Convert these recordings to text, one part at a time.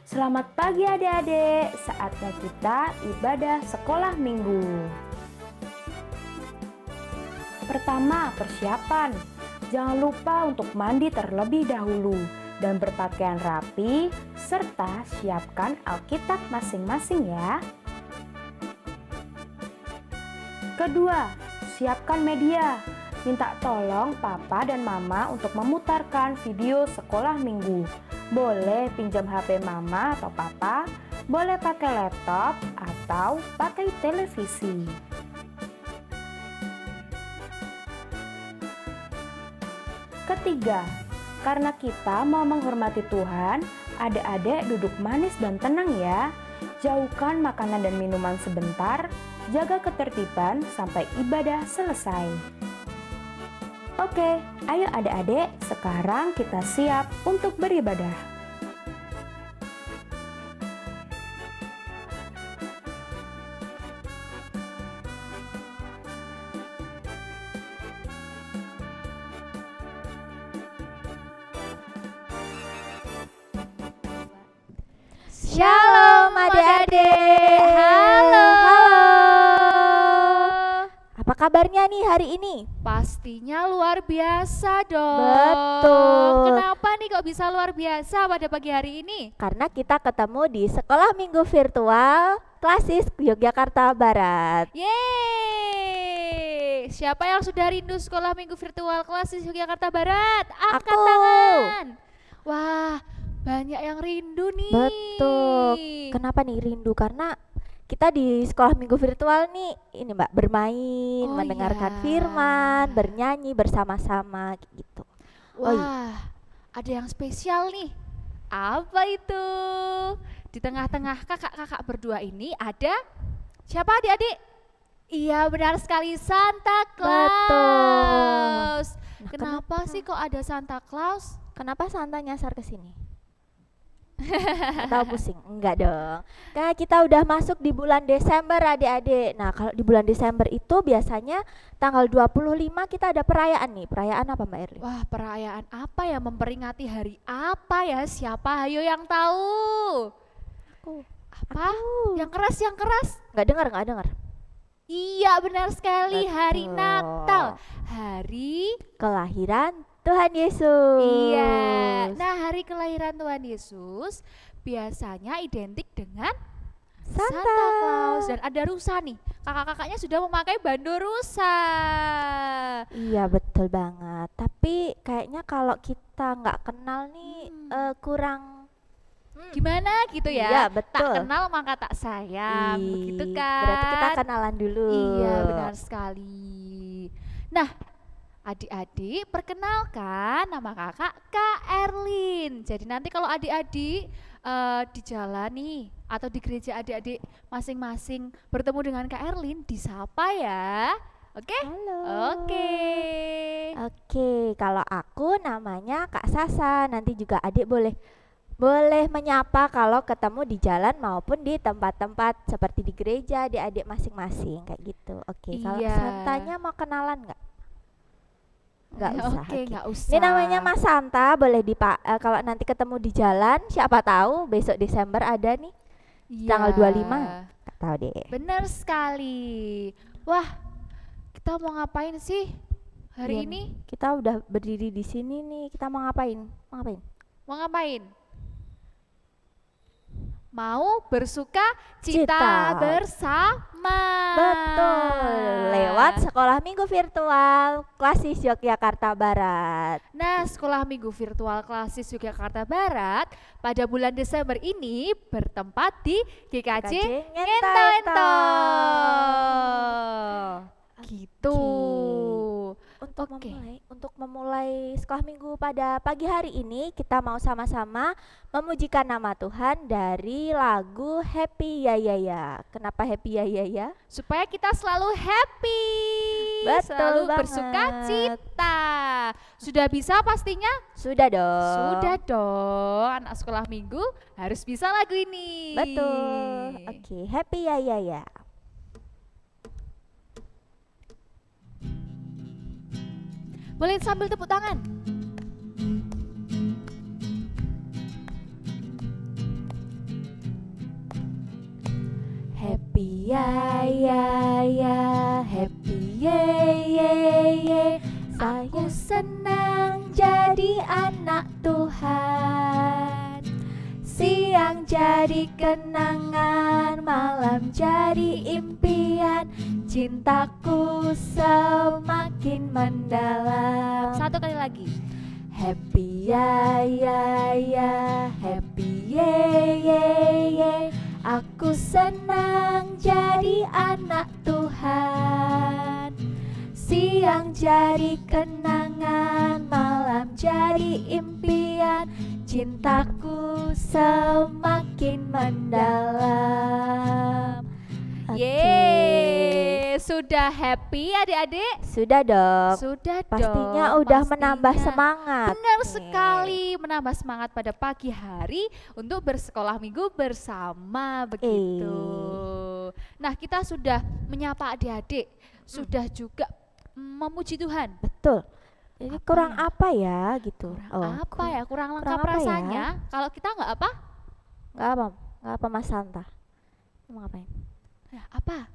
Selamat pagi adik-adik, saatnya kita ibadah sekolah minggu. Pertama, persiapan. Jangan lupa untuk mandi terlebih dahulu dan berpakaian rapi, serta siapkan Alkitab masing-masing ya. Kedua, siapkan media. Minta tolong papa dan mama untuk memutarkan video sekolah minggu. Boleh pinjam HP mama atau papa, boleh pakai laptop atau pakai televisi. Ketiga, karena kita mau menghormati Tuhan, adik-adik duduk manis dan tenang ya. Jauhkan makanan dan minuman sebentar, jaga ketertiban sampai ibadah selesai. Oke, ayo adik-adik, sekarang kita siap untuk beribadah. Shalom adik-adik. Halo. Apa kabarnya nih hari ini? Pastinya luar biasa dong. Betul. Kenapa nih kok bisa luar biasa pada pagi hari ini? Karena kita ketemu di Sekolah Minggu Virtual Klasis Yogyakarta Barat. Yeay! Siapa yang sudah rindu sekolah minggu virtual Klasis Yogyakarta Barat? Angkat Aku. tangan. Wah, banyak yang rindu nih. Betul. Kenapa nih rindu? Karena kita di sekolah minggu virtual nih ini Mbak bermain, Oh mendengarkan iya. firman, bernyanyi bersama-sama gitu. Oh iya. Wah, ada yang spesial nih. Apa itu? Di tengah-tengah kakak-kakak berdua ini ada siapa adik-adik? Iya benar sekali, Santa Claus. Nah, Kenapa sih kok ada Santa Claus? Kenapa Santa nyasar ke sini? Tahu pusing? Enggak dong. Kayak kita udah masuk di bulan Desember adik-adik. Nah, kalau di bulan Desember itu biasanya tanggal 25 kita ada perayaan nih. Perayaan apa Mbak Erli? Wah, perayaan apa ya, memperingati hari apa ya? Siapa ayo yang tahu? Aku. Apa? Yang keras. Enggak dengar. Iya benar sekali, hari Betul. Natal. Hari Kelahiran Tuhan Yesus. Iya. Nah, hari kelahiran Tuhan Yesus biasanya identik dengan Santa Claus, dan ada rusa nih. Kakak-kakaknya sudah memakai bando rusa. Iya, betul banget. Tapi kayaknya kalau kita nggak kenal nih kurang. Gimana gitu ya? Iya, betul. Tak kenal maka tak sayang, begitu kan? Berarti kita kenalan dulu. Iya, benar sekali. Nah, adik-adik, perkenalkan nama kakak Kak Erlin. Jadi nanti kalau adik-adik di jalan nih atau di gereja adik-adik masing-masing bertemu dengan Kak Erlin, disapa ya. Oke? Halo. Oke. Kalau aku namanya Kak Sasa. Nanti juga adik boleh menyapa kalau ketemu di jalan maupun di tempat-tempat seperti di gereja, adik-adik masing-masing kayak gitu. Oke, kalau Iya. Santanya mau kenalan nggak? Nggak usah. Oke, nggak usah. Ini namanya Mas Santa, boleh kalau nanti ketemu di jalan, siapa tahu besok Desember ada nih, tanggal 25. Nggak tahu deh. Benar sekali. Wah, kita mau ngapain sih hari Iya ini? nih, kita udah berdiri di sini nih, kita mau ngapain? Mau ngapain? Mau bersuka Cita. cita bersama. Betul, lewat sekolah minggu virtual Klasis Yogyakarta Barat. Nah, sekolah minggu virtual Klasis Yogyakarta Barat pada bulan Desember ini bertempat di GKJ Ngento-Ento. Gitu. Untuk memulai sekolah minggu pada pagi hari ini, kita mau sama-sama memujikan nama Tuhan dari lagu Happy Ya Ya Ya. Kenapa Happy Ya Ya Ya? Supaya kita selalu happy, Betul selalu banget. bersuka cita. Sudah bisa pastinya? Sudah dong. Sudah dong, anak sekolah minggu harus bisa lagu ini. Betul. Oke, Happy Ya Ya Ya. Boleh sambil tepuk tangan. ya ya ya, happy ye ye ye. Aku senang jadi anak Tuhan. Siang jadi kenangan, malam jadi impian. Cintaku semakin mendalam. Satu kali lagi. Happy ya ya ya, happy ye ye ye. Aku senang jadi anak Tuhan. Siang jadi kenangan, malam jadi impian. Cintaku semakin mendalam. Yeay, sudah happy adik-adik? Sudah dong. Sudah Pastinya dong. udah menambah semangat. Benar nih. sekali, menambah semangat pada pagi hari untuk bersekolah minggu bersama begitu. Nah, kita sudah menyapa adik-adik, sudah juga memuji Tuhan. Betul. Jadi Apa kurang ya? apa ya gitu? Apa ya? Kurang lengkap apa ya? rasanya. Kalau kita nggak apa? Nggak apa Mas Santa. Mau ngapain? Ya, apa?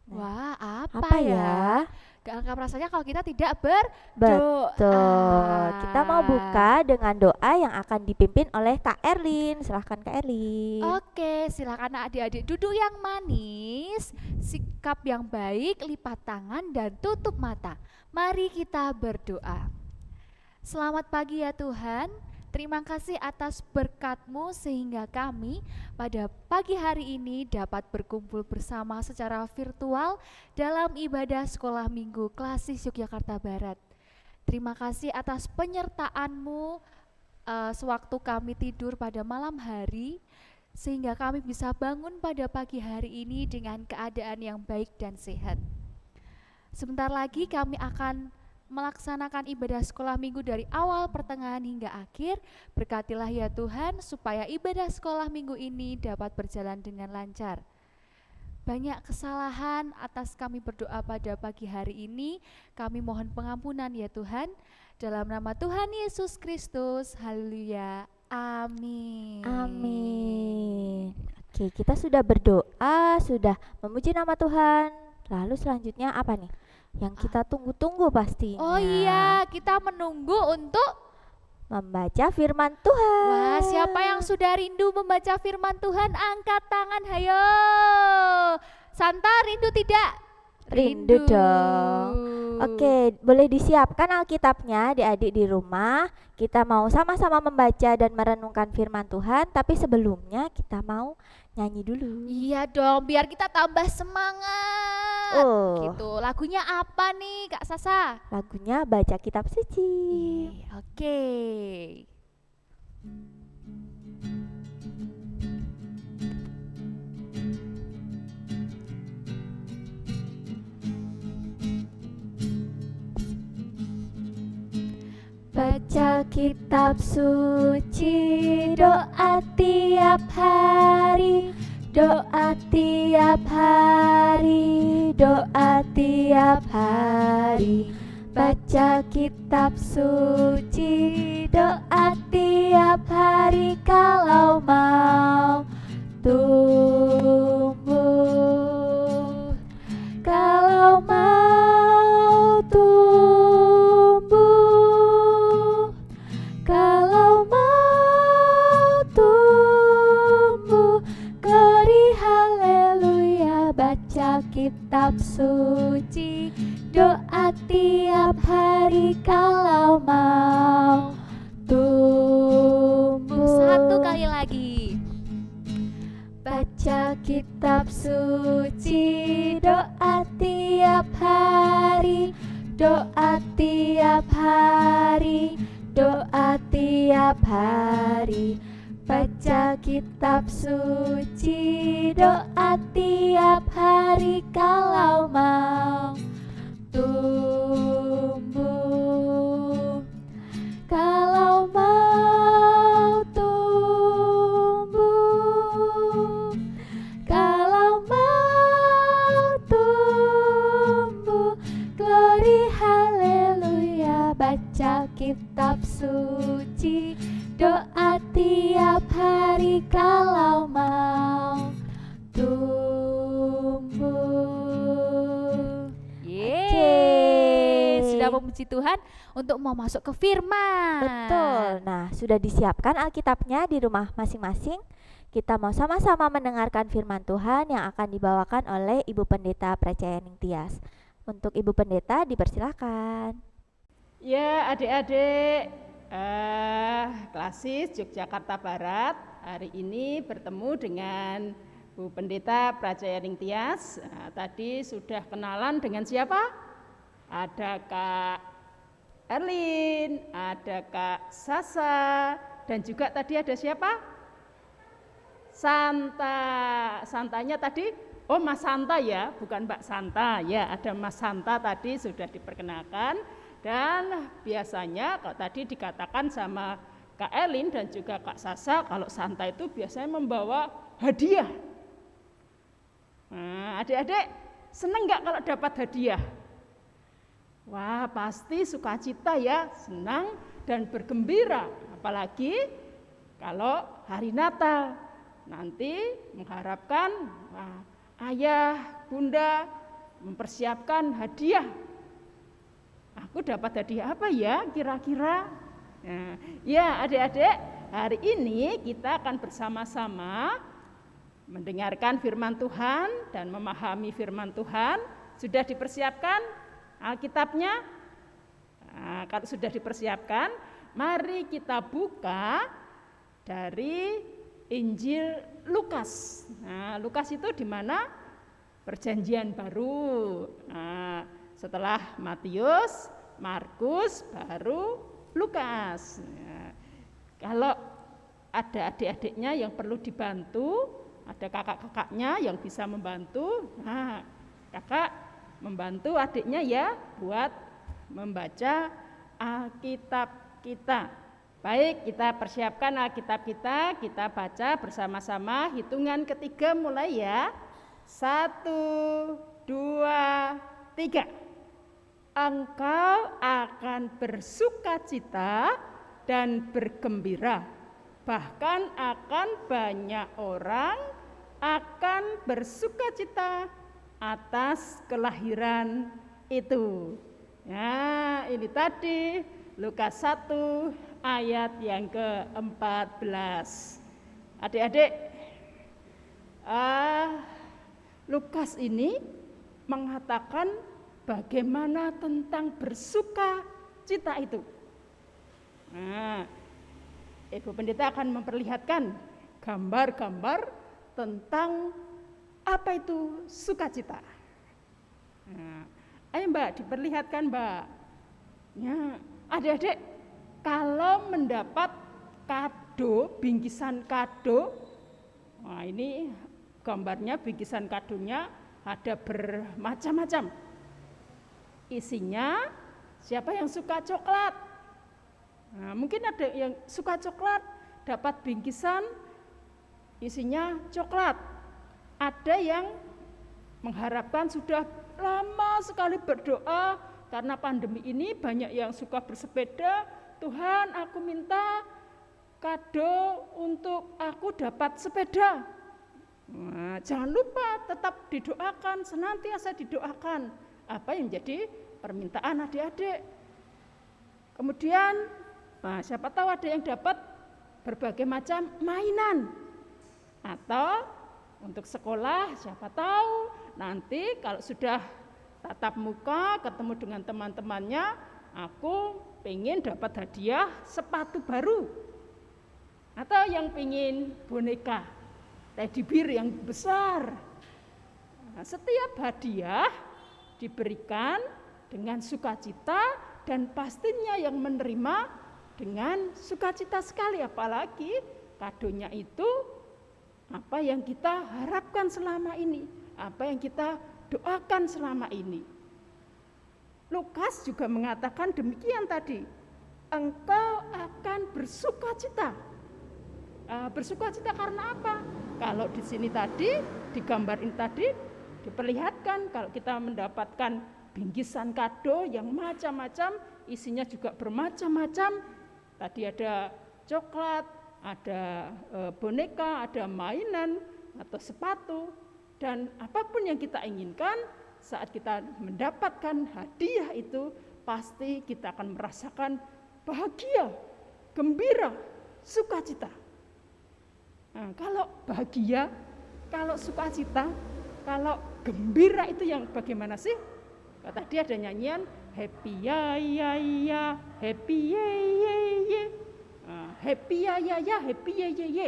Nah, Wah, apa Apa ya? ya? Gak lengkap rasanya kalau kita tidak berdoa. Betul. Kita mau buka dengan doa yang akan dipimpin oleh Kak Erlin. Silahkan Kak Erlin. Oke, silakan adik-adik duduk yang manis, sikap yang baik, lipat tangan dan tutup mata. Mari kita berdoa. Selamat pagi ya Tuhan. Terima kasih atas berkat-Mu sehingga kami pada pagi hari ini dapat berkumpul bersama secara virtual dalam ibadah sekolah minggu Klasis Yogyakarta Barat. Terima kasih atas penyertaan-Mu sewaktu kami tidur pada malam hari sehingga kami bisa bangun pada pagi hari ini dengan keadaan yang baik dan sehat. Sebentar lagi kami akan melaksanakan ibadah sekolah minggu dari awal, pertengahan hingga akhir. Berkatilah ya Tuhan supaya ibadah sekolah minggu ini dapat berjalan dengan lancar. Banyak kesalahan atas kami berdoa pada pagi hari ini. Kami mohon pengampunan ya Tuhan. Dalam nama Tuhan Yesus Kristus. Haleluya. Amin. Amin. Oke, kita sudah berdoa, sudah memuji nama Tuhan. Lalu selanjutnya apa nih? Yang kita tunggu-tunggu pastinya. Oh iya, kita menunggu untuk membaca firman Tuhan. Wah, siapa yang sudah rindu membaca firman Tuhan? Angkat tangan, hayo. Santa rindu tidak? Rindu dong. Oke, boleh disiapkan Alkitabnya adik-adik di rumah. Kita mau sama-sama membaca dan merenungkan firman Tuhan. Tapi sebelumnya kita mau nyanyi dulu. Iya dong, biar kita tambah semangat. Gitu. Lagunya apa nih, Kak Sasa? Lagunya Baca Kitab Suci. Oke. Baca kitab suci, doa tiap hari, doa tiap hari, doa tiap hari. Baca kitab suci, doa tiap hari kalau mau tumbuh, kalau mau tumbuh, kalau mau tumbuh. Glory haleluya. Baca kitab suci, doa tiap hari kalau mau tumbuh. Satu kali lagi. Baca kitab suci, doa tiap hari, doa tiap hari, doa tiap hari. Baca kitab suci, doa tiap hari kalau mau tumbuh, kalau mau tumbuh, kalau mau tumbuh. Glory haleluya. Baca kitab suci, doa tiap hari kalau mau tumbuh. puji Tuhan untuk mau masuk ke firman. Betul. Nah, sudah disiapkan Alkitabnya di rumah masing-masing. Kita mau sama-sama mendengarkan firman Tuhan yang akan dibawakan oleh Ibu Pendeta Pracayaning Tias. Untuk Ibu Pendeta dipersilakan. Ya, adik-adik Klasis Yogyakarta Barat, hari ini bertemu dengan Bu Pendeta Pracayaning Tias. Tadi sudah kenalan dengan siapa? Ada Kak Erlin, ada Kak Sasa, dan juga tadi ada siapa? Santanya tadi, oh Mas Santa ya, bukan Mbak Santa ya, ada Mas Santa tadi sudah diperkenalkan. Dan biasanya kalau tadi dikatakan sama Kak Elin dan juga Kak Sasa, kalau Santa itu biasanya membawa hadiah. Nah, adik-adik seneng nggak kalau dapat hadiah? Wah, pasti sukacita ya, senang dan bergembira. Apalagi kalau hari Natal, nanti mengharapkan ayah, bunda mempersiapkan hadiah. Aku dapat hadiah apa ya kira-kira? Nah, ya adik-adik, hari ini kita akan bersama-sama mendengarkan firman Tuhan dan memahami firman Tuhan. Sudah dipersiapkan Alkitabnya? Nah, kalau sudah dipersiapkan, mari kita buka dari Injil Lukas. Nah, Lukas itu di mana? Perjanjian Baru. Nah, setelah Matius, Markus, baru Lukas. Nah, kalau ada adik-adiknya yang perlu dibantu, ada kakak-kakaknya yang bisa membantu. Nah, kakak membantu adiknya ya buat membaca Alkitab kita. Baik, kita persiapkan Alkitab kita baca bersama-sama. Hitungan ketiga mulai ya. 1, 2, 3. Engkau akan bersukacita dan bergembira. Bahkan akan banyak orang akan bersukacita atas kelahiran itu. Nah, ini tadi Lukas 1 ayat yang ke-14. Adik-adik, Lukas ini mengatakan bagaimana tentang bersukacita itu. Nah, Ibu Pendeta akan memperlihatkan gambar-gambar tentang apa itu sukacita. Nah, ayo Mbak, diperlihatkan Mbak. Ya, adik-adik, kalau mendapat kado, bingkisan kado, nah ini gambarnya bingkisan kadonya ada bermacam-macam. Isinya, siapa yang suka coklat? Nah, mungkin ada yang suka coklat, dapat bingkisan isinya coklat. Ada yang mengharapkan sudah lama sekali berdoa karena pandemi ini banyak yang suka bersepeda. Tuhan, aku minta kado untuk aku dapat sepeda. Nah, jangan lupa tetap didoakan, senantiasa didoakan apa yang menjadi permintaan adik-adik. Kemudian, nah, siapa tahu ada yang dapat berbagai macam mainan. Atau untuk sekolah, siapa tahu nanti kalau sudah tatap muka ketemu dengan teman-temannya, aku pengen dapat hadiah sepatu baru. Atau yang pengen boneka teddy bear yang besar. Nah, setiap hadiah diberikan dengan sukacita dan pastinya yang menerima dengan sukacita sekali, apalagi kadonya itu apa yang kita harapkan selama ini, apa yang kita doakan selama ini. Lukas juga mengatakan demikian tadi, engkau akan bersukacita. Bersukacita karena apa? Kalau di sini tadi, di gambar ini tadi diperlihatkan kalau kita mendapatkan bingkisan kado yang macam-macam, isinya juga bermacam-macam. Tadi ada coklat, ada boneka, ada mainan atau sepatu, dan apapun yang kita inginkan saat kita mendapatkan hadiah itu pasti kita akan merasakan bahagia, gembira, sukacita. Nah, kalau bahagia, kalau sukacita, kalau gembira itu yang bagaimana sih? Tadi ada nyanyian happy ya ya ya, happy ye ye ye. Happy ya ya ya, happy ye ye ye.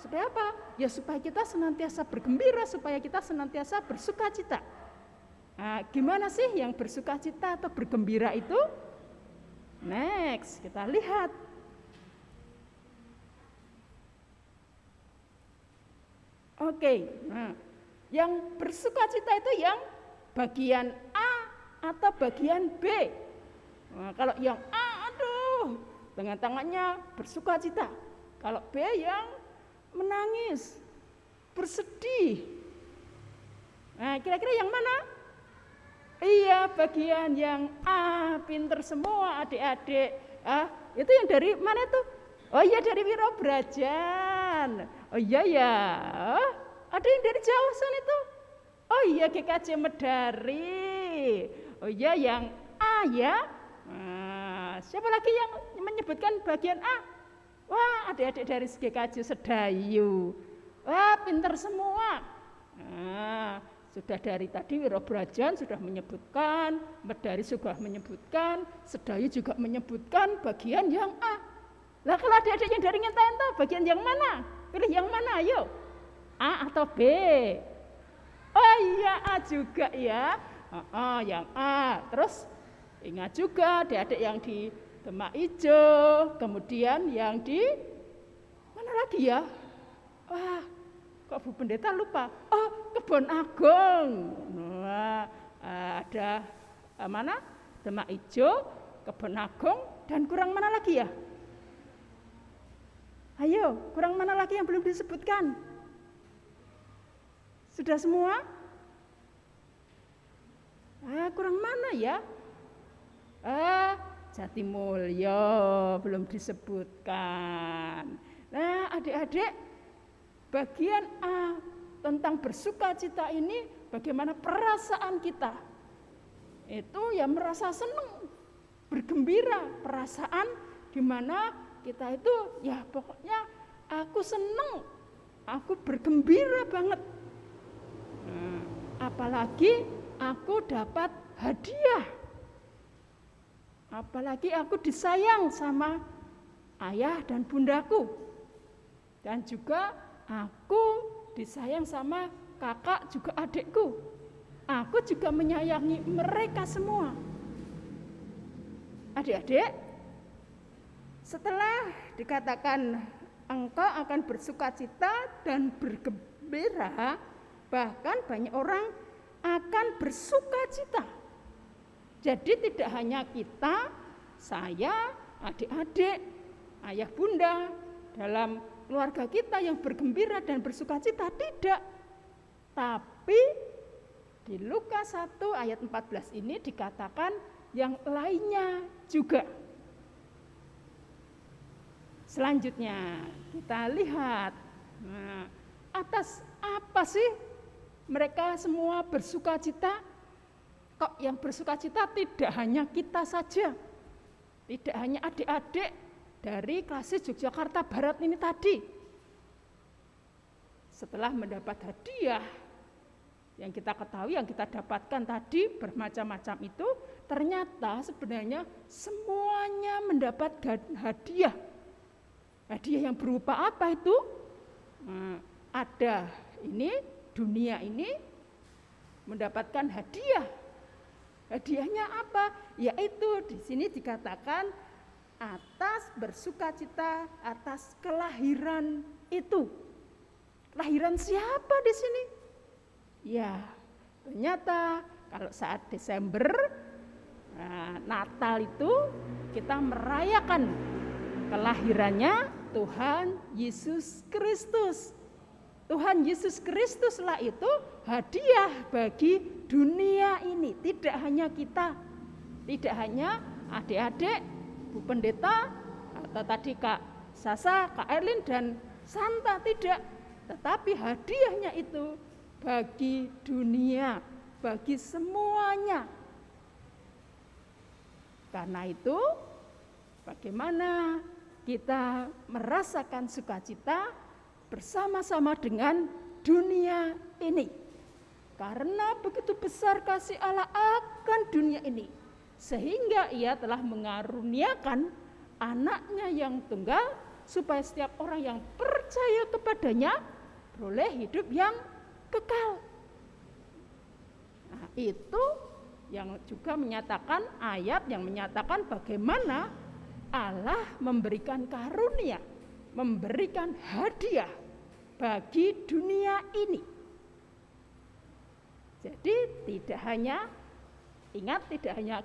Supaya apa? Ya supaya kita senantiasa bergembira, supaya kita senantiasa bersukacita. Nah, gimana sih yang bersukacita atau bergembira itu? Next, kita lihat. Oke, nah, yang bersukacita itu yang bagian A atau bagian B. Nah, kalau yang A, aduh, dengan tangannya bersukacita. Kalau B yang menangis, bersedih. Nah, kira-kira yang mana? Iya, bagian yang A, pinter semua adik-adik. Itu yang dari mana tuh? Oh iya, dari Wiro Brajan. Oh iya ya, ada yang dari Jawa sana itu. Oh iya, GKJ Medari. Oh iya, yang A ya. Nah, siapa lagi yang menyebutkan bagian A? Wah, adik-adik dari GKJ Sedayu. Wah, pinter semua. Nah, sudah dari tadi Wiro Brajan sudah menyebutkan, Medari sudah menyebutkan, Sedayu juga menyebutkan bagian yang A. Lah kalau adik-adik yang dari Ngenta-Enta, bagian yang mana? Pilih yang mana, ayo? A atau B? Oh iya, A juga ya. Yang A. Terus ingat juga adik-adik yang di Demak Ijo, kemudian yang di mana lagi ya? Wah, kok Bu Pendeta lupa? Oh, Kebon Agung. Nah, ada mana? Demak Ijo, Kebon Agung, dan kurang mana lagi ya? Ayo, kurang mana lagi yang belum disebutkan? Sudah semua? Kurang mana ya? Jatimulyo belum disebutkan. Nah, adik-adik, bagian A tentang bersukacita ini bagaimana perasaan kita? Itu ya merasa senang, bergembira, perasaan di mana kita itu ya pokoknya aku senang, aku bergembira banget. Apalagi aku dapat hadiah. Apalagi aku disayang sama ayah dan bundaku. Dan juga aku disayang sama kakak juga adikku. Aku juga menyayangi mereka semua. Adik-adik, setelah dikatakan engkau akan bersukacita dan bergembira, bahkan banyak orang akan bersukacita. Jadi tidak hanya kita, saya, adik-adik, ayah bunda, dalam keluarga kita yang bergembira dan bersukacita, tidak. Tapi di Lukas 1 ayat 14 ini dikatakan yang lainnya juga. Selanjutnya kita lihat, atas apa sih mereka semua bersukacita? Kok yang bersukacita tidak hanya kita saja, tidak hanya adik-adik dari Klasis Yogyakarta Barat ini tadi. Setelah mendapat hadiah, yang kita ketahui, yang kita dapatkan tadi bermacam-macam itu, ternyata sebenarnya semuanya mendapat hadiah. Hadiah yang berupa apa itu? Ada ini, dunia ini mendapatkan hadiah. Hadiahnya apa? Yaitu di sini dikatakan atas bersukacita atas kelahiran itu. Kelahiran siapa di sini? Ya, ternyata kalau saat Desember, Natal itu kita merayakan kelahirannya Tuhan Yesus Kristus. Tuhan Yesus Kristuslah itu hadiah bagi dunia ini. Tidak hanya kita, tidak hanya adik-adik, Bu Pendeta, atau tadi Kak Sasa, Kak Erlin, dan Santa, tidak. Tetapi hadiahnya itu bagi dunia, bagi semuanya. Karena itu, bagaimana kita merasakan sukacita bersama-sama dengan dunia ini. Karena begitu besar kasih Allah akan dunia ini, sehingga Ia telah mengaruniakan anaknya yang tunggal, supaya setiap orang yang percaya kepadanya beroleh hidup yang kekal. Nah, itu yang juga menyatakan, ayat yang menyatakan bagaimana Allah memberikan karunia, memberikan hadiah bagi dunia ini. Jadi tidak hanya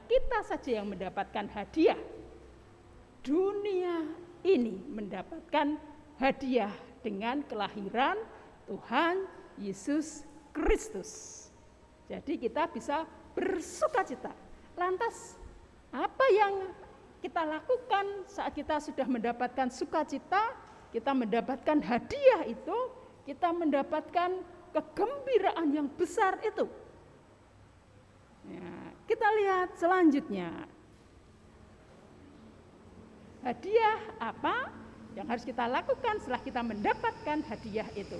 kita saja yang mendapatkan hadiah. Dunia ini mendapatkan hadiah dengan kelahiran Tuhan Yesus Kristus. Jadi kita bisa bersukacita. Lantas apa yang kita lakukan saat kita sudah mendapatkan sukacita, kita mendapatkan hadiah itu, kita mendapatkan kegembiraan yang besar itu? Ya, kita lihat selanjutnya. Hadiah apa yang harus kita lakukan setelah kita mendapatkan hadiah itu?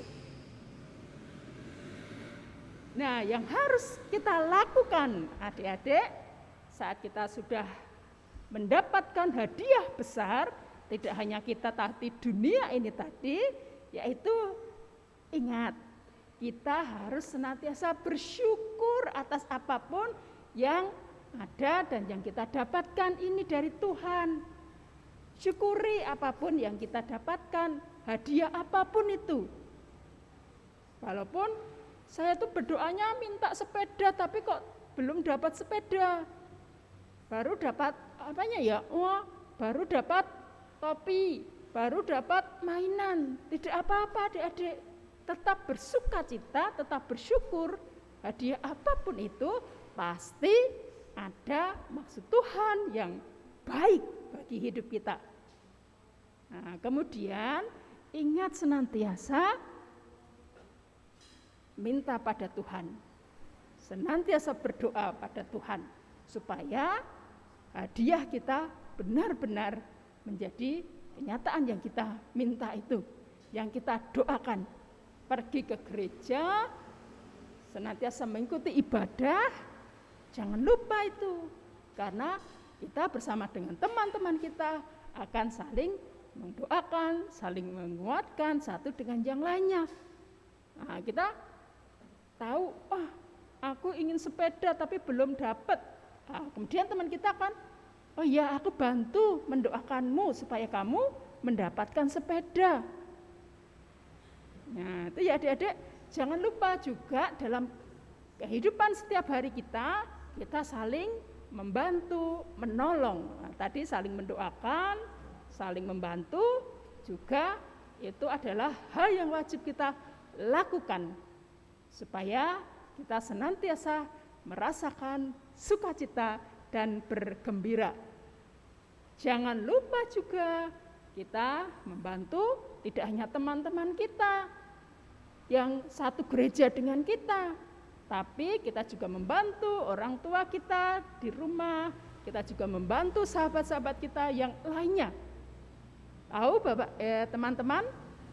Nah, yang harus kita lakukan adik-adik saat kita sudah mendapatkan hadiah besar, tidak hanya kita tadi dunia ini tadi, yaitu ingat, kita harus senantiasa bersyukur atas apapun yang ada dan yang kita dapatkan ini dari Tuhan. Syukuri apapun yang kita dapatkan, hadiah apapun itu. Walaupun saya tuh berdoanya minta sepeda, tapi kok belum dapat sepeda. Baru dapat apanya ya? Wah, baru dapat topi, baru dapat mainan. Tidak apa-apa adik-adik, tetap bersukacita, tetap bersyukur. Hadiah apapun itu pasti ada maksud Tuhan yang baik bagi hidup kita. Nah, kemudian ingat senantiasa minta pada Tuhan, senantiasa berdoa pada Tuhan, supaya hadiah kita benar-benar menjadi kenyataan yang kita minta itu, yang kita doakan. Pergi ke gereja, senantiasa mengikuti ibadah, jangan lupa itu, karena kita bersama dengan teman-teman kita akan saling mendoakan, saling menguatkan satu dengan yang lainnya. Nah, kita tahu, aku ingin sepeda tapi belum dapat. Nah, kemudian teman kita kan, oh ya, aku bantu mendoakanmu supaya kamu mendapatkan sepeda. Nah, itu ya adik-adik, jangan lupa juga dalam kehidupan setiap hari kita saling membantu, menolong. Nah, tadi saling mendoakan, saling membantu, juga itu adalah hal yang wajib kita lakukan supaya kita senantiasa merasakan sukacita dan bergembira. Jangan lupa juga kita membantu tidak hanya teman-teman kita yang satu gereja dengan kita, tapi kita juga membantu orang tua kita di rumah, kita juga membantu sahabat-sahabat kita yang lainnya. Tahu Bapak, teman-teman,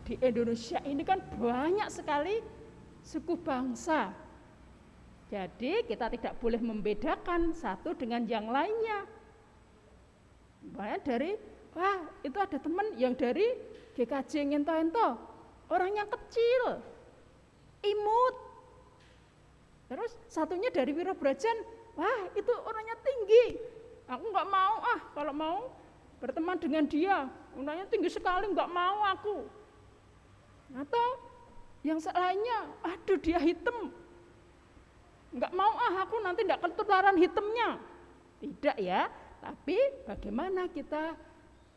di Indonesia ini kan banyak sekali suku bangsa. Jadi kita tidak boleh membedakan satu dengan yang lainnya. Banyak dari, itu ada teman yang dari GKJ Ngento-ento, orangnya kecil, imut. Terus satunya dari Wirobrajan, itu orangnya tinggi. Aku nggak mau kalau mau berteman dengan dia, orangnya tinggi sekali, nggak mau aku. Atau yang lainnya, dia hitam, nggak mau aku nanti nggak ketularan hitamnya. Tidak ya, tapi bagaimana kita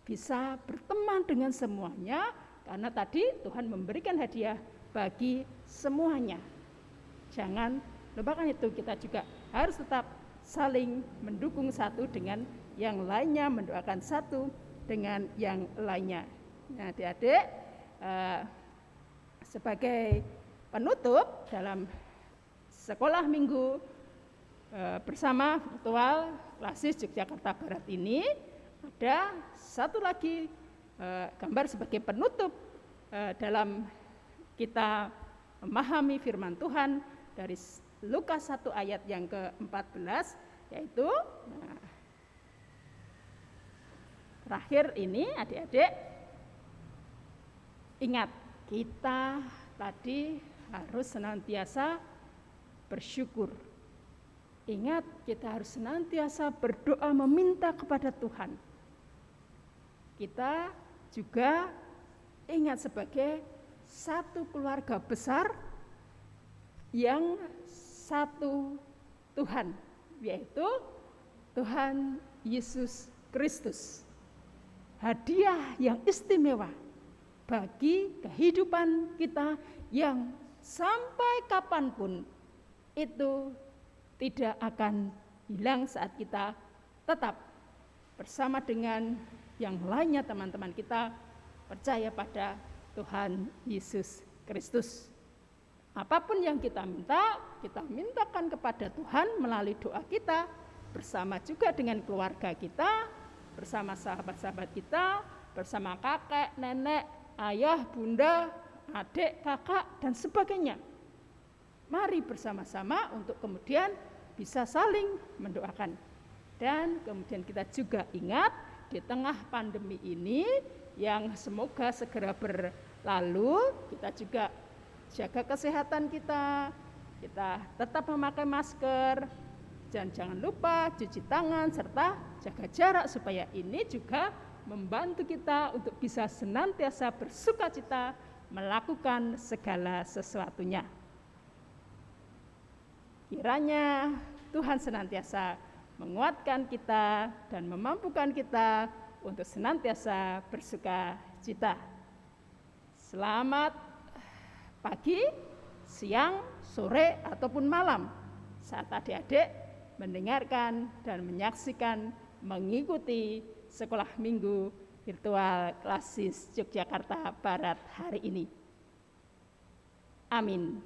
bisa berteman dengan semuanya, karena tadi Tuhan memberikan hadiah bagi semuanya. Jangan lupakan itu, kita juga harus tetap saling mendukung satu dengan yang lainnya, mendoakan satu dengan yang lainnya. Nah, adik-adik, sebagai penutup dalam sekolah minggu bersama virtual Klasis Yogyakarta Barat ini ada satu lagi gambar sebagai penutup dalam kita memahami firman Tuhan dari Lukas 1 ayat yang ke-14, yaitu terakhir ini adik-adik, ingat kita tadi harus senantiasa bersyukur. Ingat, kita harus senantiasa berdoa meminta kepada Tuhan. Kita juga ingat sebagai satu keluarga besar yang satu Tuhan, yaitu Tuhan Yesus Kristus. Hadiah yang istimewa bagi kehidupan kita yang sampai kapanpun itu tidak akan hilang saat kita tetap bersama dengan yang lainnya, teman-teman kita percaya pada Tuhan Yesus Kristus. Apapun yang kita mintakan kepada Tuhan melalui doa kita, bersama juga dengan keluarga kita, bersama sahabat-sahabat kita, bersama kakek, nenek, ayah, bunda, adik, kakak, dan sebagainya. Mari bersama-sama untuk kemudian bisa saling mendoakan. Dan kemudian kita juga ingat di tengah pandemi ini yang semoga segera berlalu, kita juga jaga kesehatan kita tetap memakai masker, dan jangan lupa cuci tangan serta jaga jarak, supaya ini juga membantu kita untuk bisa senantiasa bersukacita melakukan segala sesuatunya. Kiranya Tuhan senantiasa menguatkan kita dan memampukan kita untuk senantiasa bersukacita. Selamat pagi, siang, sore, ataupun malam saat adik-adik mendengarkan dan menyaksikan, mengikuti sekolah minggu virtual Klasis Yogyakarta Barat hari ini. Amin.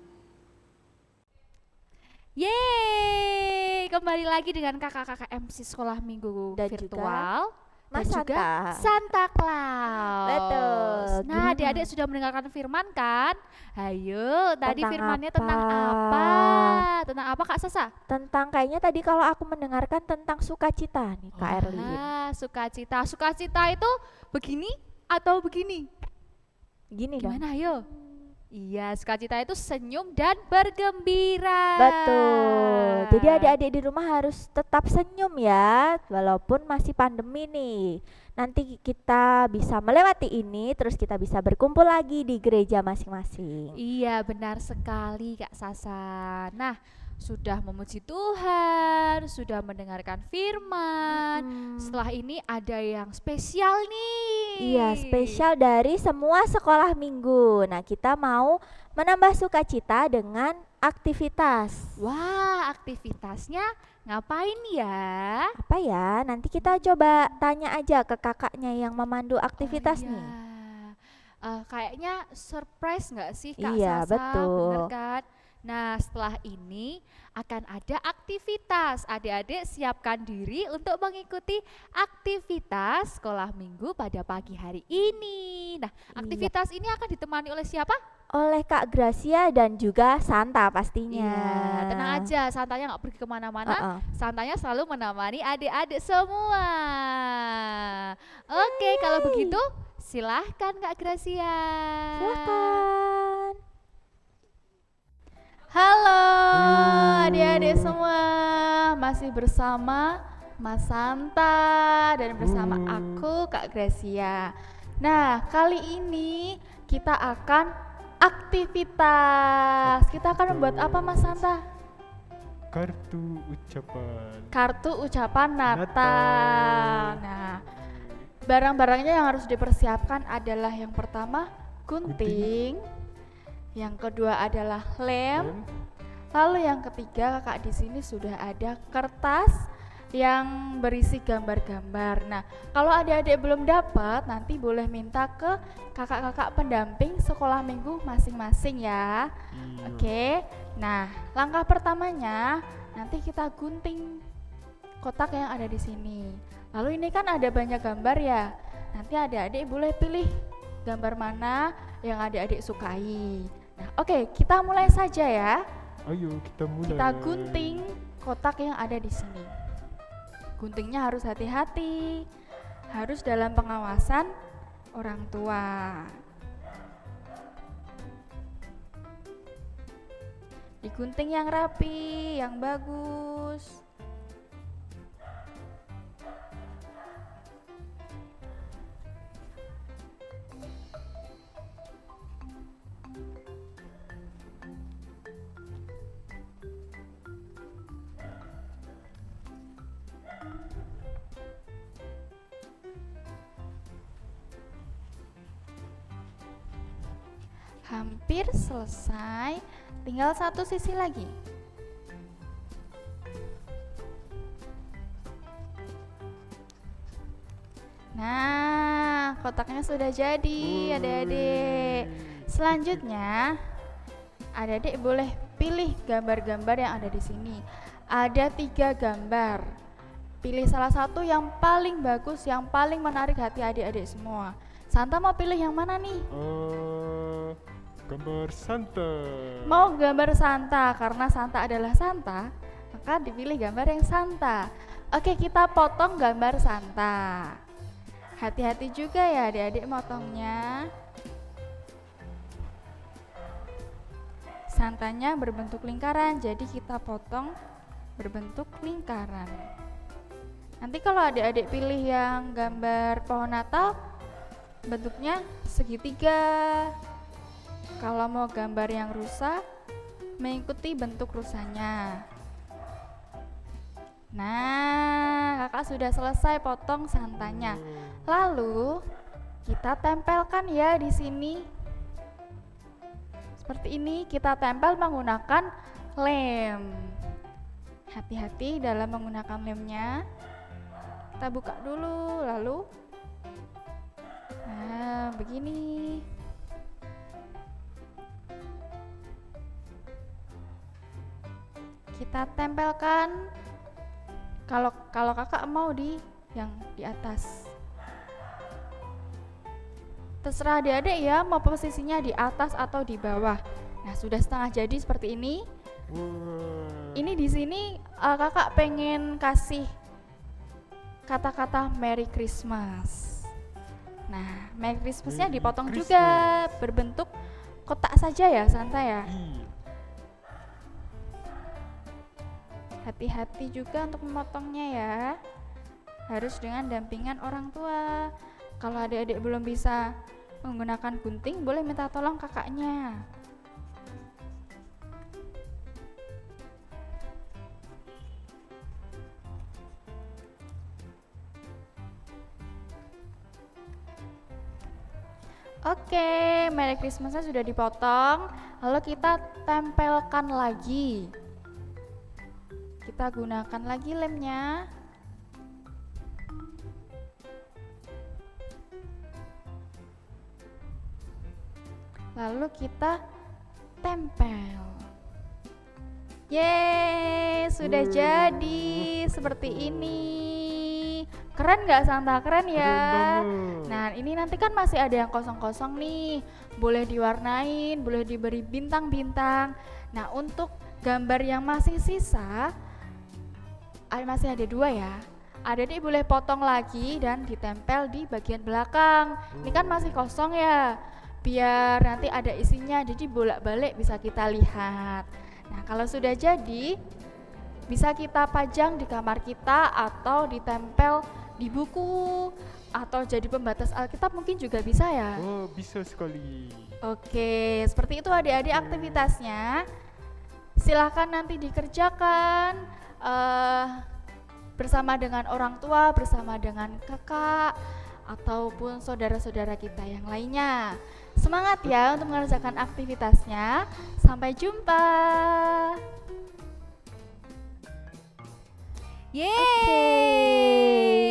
Yeay, kembali lagi dengan kakak-kakak MC Sekolah Minggu Dan virtual Mas dan juga Santa. Santa Claus. Betul. Nah, Gimana? adik-adik sudah mendengarkan firman kan? Ayo, tadi Tentang firmannya apa? tentang apa? Tentang apa Kak Sasa? Tentang kayaknya tadi kalau aku mendengarkan tentang sukacita nih Kak Erlin. Sukacita. Sukacita itu begini atau begini? Gini dong. Gimana ayo? Iya, sukacita itu senyum dan bergembira. Betul. Jadi adik-adik di rumah harus tetap senyum ya, walaupun masih pandemi nih. Nanti kita bisa melewati ini, terus kita bisa berkumpul lagi di gereja masing-masing. Iya, benar sekali Kak Sasa. Nah, sudah memuji Tuhan, sudah mendengarkan firman. Setelah ini ada yang spesial nih. Iya, spesial dari semua sekolah minggu. Nah, kita mau menambah sukacita dengan aktivitas. Wah, aktivitasnya ngapain ya? Apa ya? Nanti kita coba tanya aja ke kakaknya yang memandu aktivitas Oh, iya. nih. Kayaknya surprise nggak sih Kak Iya, Sasa? betul. Bener kan? Nah, setelah ini akan ada aktivitas. Adik-adik siapkan diri untuk mengikuti aktivitas sekolah minggu pada pagi hari ini. Nah, aktivitas ini akan ditemani oleh siapa? Oleh Kak Gracia dan juga Santa pastinya. Iya, tenang aja, Santanya nggak pergi kemana-mana. Uh-uh. Santanya selalu menemani adik-adik semua. Oke, kalau begitu silahkan Kak Gracia. Silakan. Halo adik-adik semua, masih bersama Mas Santa dan bersama aku Kak Gracia. Nah, kali ini kita akan aktivitas. Kita akan membuat apa Mas Santa? Kartu ucapan. Kartu ucapan Natal. Natal. Nah, barang-barangnya yang harus dipersiapkan adalah yang pertama gunting, yang kedua adalah lem, lalu yang ketiga kakak di sini sudah ada kertas, yang berisi gambar-gambar. Nah, kalau adik-adik belum dapat, nanti boleh minta ke kakak-kakak pendamping sekolah minggu masing-masing ya. Iya. Oke. Nah, langkah pertamanya nanti kita gunting kotak yang ada di sini. Lalu ini kan ada banyak gambar ya. Nanti adik-adik boleh pilih gambar mana yang adik-adik sukai. Nah, oke, kita mulai saja ya. Ayo kita mulai. Kita gunting kotak yang ada di sini. Guntingnya harus hati-hati, harus dalam pengawasan orang tua. Digunting yang rapi, yang bagus. Hampir selesai, tinggal satu sisi lagi. Nah, kotaknya sudah jadi, adik-adik. Selanjutnya, adik-adik boleh pilih gambar-gambar yang ada di sini. Ada 3 gambar. Pilih salah satu yang paling bagus, yang paling menarik hati adik-adik semua. Santa mau pilih yang mana nih? Gambar Santa. Mau gambar Santa, karena Santa adalah Santa, maka dipilih gambar yang Santa. Oke, kita potong gambar Santa. Hati-hati juga ya adik-adik motongnya. Santanya berbentuk lingkaran, jadi kita potong berbentuk lingkaran. Nanti kalau adik-adik pilih yang gambar pohon Natal, bentuknya segitiga. Kalau mau gambar yang rusa, mengikuti bentuk rusanya. Nah, kakak sudah selesai potong santanya. Lalu kita tempelkan ya di sini. Seperti ini, kita tempel menggunakan lem. Hati-hati dalam menggunakan lemnya. Kita buka dulu, lalu nah, begini. Kita tempelkan. Kalau kakak mau di yang di atas. Terserah adik-adik ya, mau posisinya di atas atau di bawah. Nah, sudah setengah jadi seperti ini. Ini di sini kakak pengen kasih kata-kata Merry Christmas. Nah, Merry Christmasnya Merry dipotong Christmas. juga berbentuk kotak saja ya, Santa ya. Iya. Hati-hati juga untuk memotongnya ya. Harus dengan dampingan orang tua. Kalau adik-adik belum bisa menggunakan gunting, boleh minta tolong kakaknya. Oke, Merry Christmasnya sudah dipotong. Lalu kita tempelkan lagi. Kita gunakan lagi lemnya. Lalu kita tempel. Yeay, sudah jadi seperti ini. Keren nggak Santa? Keren ya. Keren banget. Nah, ini nanti kan masih ada yang kosong-kosong nih. Boleh diwarnain, boleh diberi bintang-bintang. Nah, untuk gambar yang masih sisa, masih ada 2 ya. Adik-adik boleh potong lagi dan ditempel di bagian belakang. Ini kan masih kosong ya. Biar nanti ada isinya, jadi bolak-balik bisa kita lihat. Nah, kalau sudah jadi, bisa kita pajang di kamar kita atau ditempel di buku atau jadi pembatas Alkitab mungkin juga bisa ya. Oh, bisa sekali. Oke, seperti itu adik-adik aktivitasnya. Silahkan nanti dikerjakan bersama dengan orang tua, bersama dengan kakak ataupun saudara-saudara kita yang lainnya. Semangat ya untuk mengerjakan aktivitasnya. Sampai jumpa. Yeay.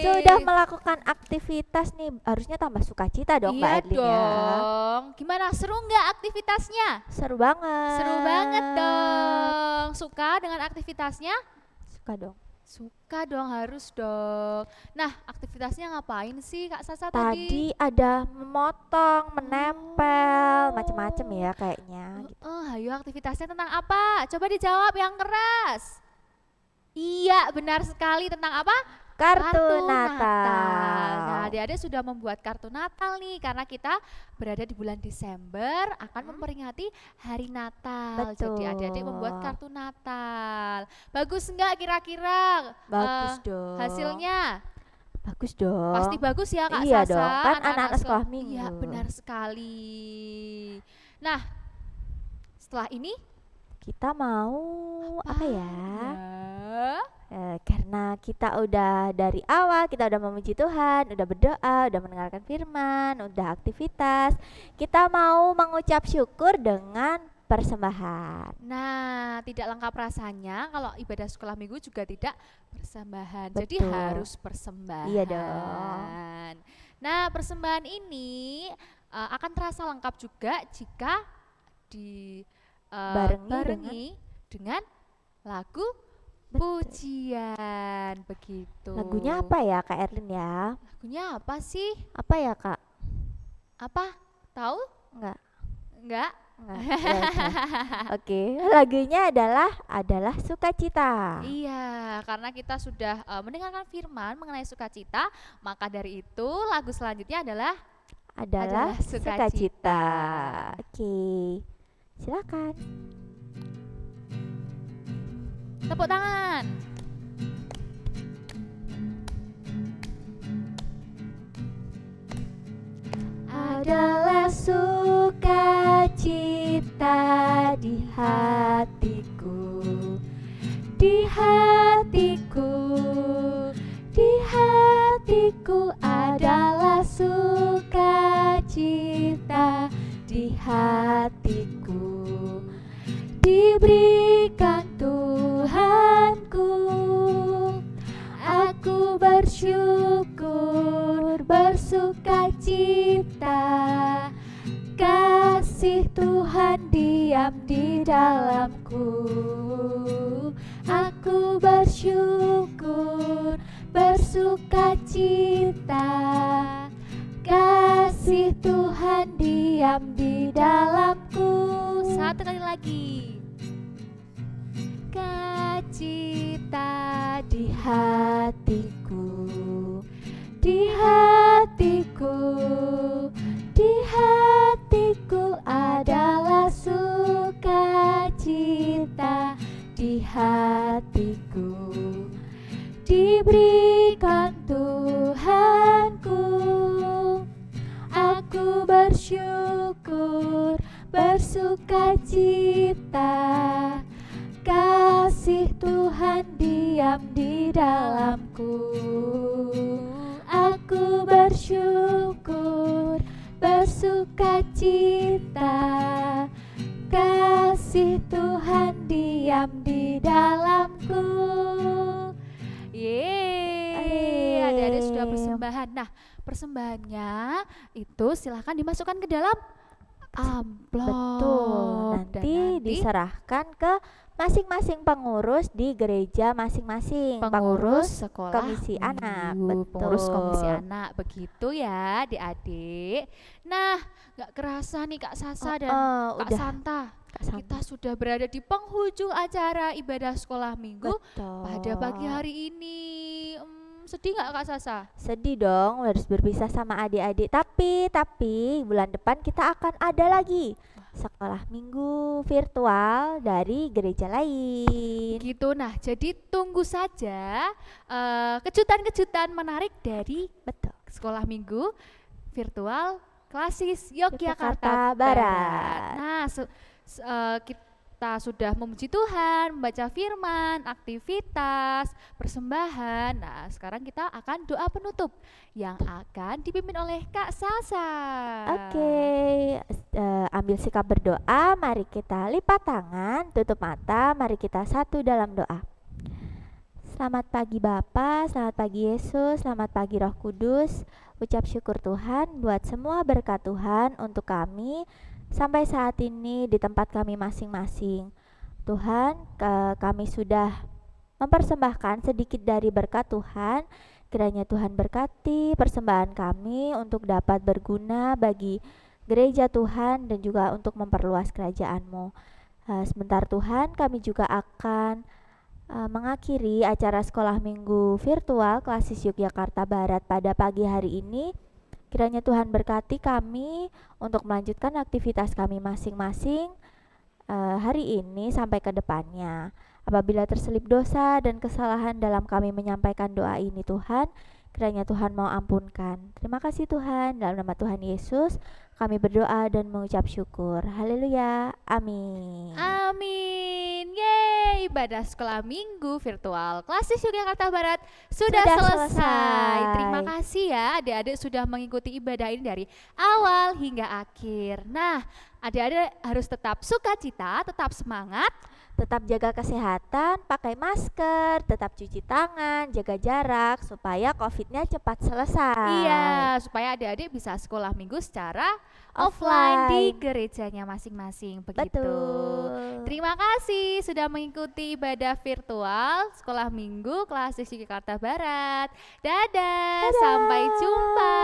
Sudah melakukan aktivitas nih, harusnya tambah sukacita dong Mbak Iya Erlin ya. dong. Gimana, seru nggak aktivitasnya? Seru banget. Seru banget dong. Suka dengan aktivitasnya? Suka dong. Suka dong, harus dong. Nah, aktivitasnya ngapain sih Kak Sasa Tadi ada memotong, menempel, Oh. macem-macem ya kayaknya. Gitu. Ayo aktivitasnya tentang apa? Coba dijawab yang keras. Iya, benar sekali, tentang apa? Kartu Natal. Natal. Nah, adik-adik sudah membuat kartu Natal nih karena kita berada di bulan Desember akan memperingati hari Natal. Jadi adik-adik membuat Betul. kartu Natal. Bagus enggak kira-kira? Bagus dong. Hasilnya? Bagus dong. Pasti bagus ya Kak Iya Sasa. dong, kan anak-anak sekolah Iya, minggu. benar sekali. Nah, setelah ini Kita mau apa ya? ya? Karena kita udah dari awal kita udah memuji Tuhan, udah berdoa, udah mendengarkan firman, udah aktivitas. Kita mau mengucap syukur dengan persembahan. Nah, tidak lengkap rasanya kalau ibadah sekolah minggu juga tidak persembahan. Jadi Betul. harus persembahan. Iya dong. Nah, persembahan ini akan terasa lengkap juga jika Barengi dengan lagu Betul. pujian begitu. Lagunya apa ya Kak Erlin ya? Lagunya apa sih? Apa ya Kak? Apa? Tahu? Enggak. Enggak? Enggak. Ya udah. Oke, lagunya adalah Sukacita. Iya, karena kita sudah mendengarkan firman mengenai sukacita, maka dari itu lagu selanjutnya adalah Adalah Sukacita. Sukacita. Oke. Silakan. tepuk tangan. Adalah sukacita di hatiku, di hatiku, di hatiku adalah sukacita di hatiku, diberikan Tuhanku. Aku bersyukur, bersukacita, kasih Tuhan diam di dalamku. Aku bersyukur, bersukacita, kasih Tuhan diam di dalamku. Satu kali lagi. Sukacita di hatiku, di hatiku, di hatiku adalah sukacita di hatiku, diberikan Tuhanku. Aku bersyukur, bersukacita, kasih Tuhan diam di dalamku. Aku bersyukur, bersukacita, kasih Tuhan diam di dalamku. Yeay, adik-adik sudah persembahan. Nah, persembahannya itu silahkan dimasukkan ke dalam amplop. Betul, Dan nanti diserahkan ke masing-masing pengurus di gereja masing-masing. pengurus sekolah komisi minggu, anak, pengurus betul. komisi anak, begitu ya adik-adik. Nah, nggak kerasa nih Kak Sasa dan Kak udah Santa, Kak Sam. kita sudah berada di penghujung acara ibadah sekolah minggu Betul. pada pagi hari ini. Sedih nggak Kak Sasa? Sedih dong harus berpisah sama adik-adik. Tapi bulan depan kita akan ada lagi sekolah minggu virtual dari gereja lain. Gitu. Nah, jadi tunggu saja kejutan-kejutan menarik dari Betul. sekolah minggu virtual Klasis Yogyakarta Yogyakarta Barat. Nah, kita sudah memuji Tuhan, membaca firman, aktivitas, persembahan. Nah, sekarang kita akan doa penutup yang akan dipimpin oleh Kak Sasa. Oke, ambil sikap berdoa. Mari kita lipat tangan, tutup mata. Mari kita satu dalam doa. Selamat pagi Bapa, selamat pagi Yesus, selamat pagi Roh Kudus. Ucap syukur Tuhan buat semua berkat Tuhan untuk kami sampai saat ini di tempat kami masing-masing. Tuhan, kami sudah mempersembahkan sedikit dari berkat Tuhan. Kiranya Tuhan berkati persembahan kami untuk dapat berguna bagi gereja Tuhan dan juga untuk memperluas kerajaan-Mu. Sebentar Tuhan, kami juga akan mengakhiri acara sekolah minggu virtual Klasis Yogyakarta Barat pada pagi hari ini. Kiranya Tuhan berkati kami untuk melanjutkan aktivitas kami masing-masing hari ini sampai ke depannya. Apabila terselip dosa dan kesalahan dalam kami menyampaikan doa ini Tuhan, kiranya Tuhan mau ampunkan. Terima kasih Tuhan, dalam nama Tuhan Yesus kami berdoa dan mengucap syukur. Haleluya, amin. Amin. Yeay, ibadah sekolah minggu virtual Klasis Yogyakarta Barat sudah Sudah selesai. Terima selesai. kasih ya adik-adik sudah mengikuti ibadah ini dari awal hingga akhir. Nah, adik-adik harus tetap sukacita, tetap semangat. Tetap jaga kesehatan, pakai masker, tetap cuci tangan, jaga jarak supaya COVID-nya cepat selesai. Iya, supaya adik-adik bisa sekolah minggu secara offline di gerejanya masing-masing begitu. Betul. Terima kasih sudah mengikuti ibadah virtual sekolah minggu Klasis Yogyakarta Barat. Dadah, Dadah. sampai jumpa.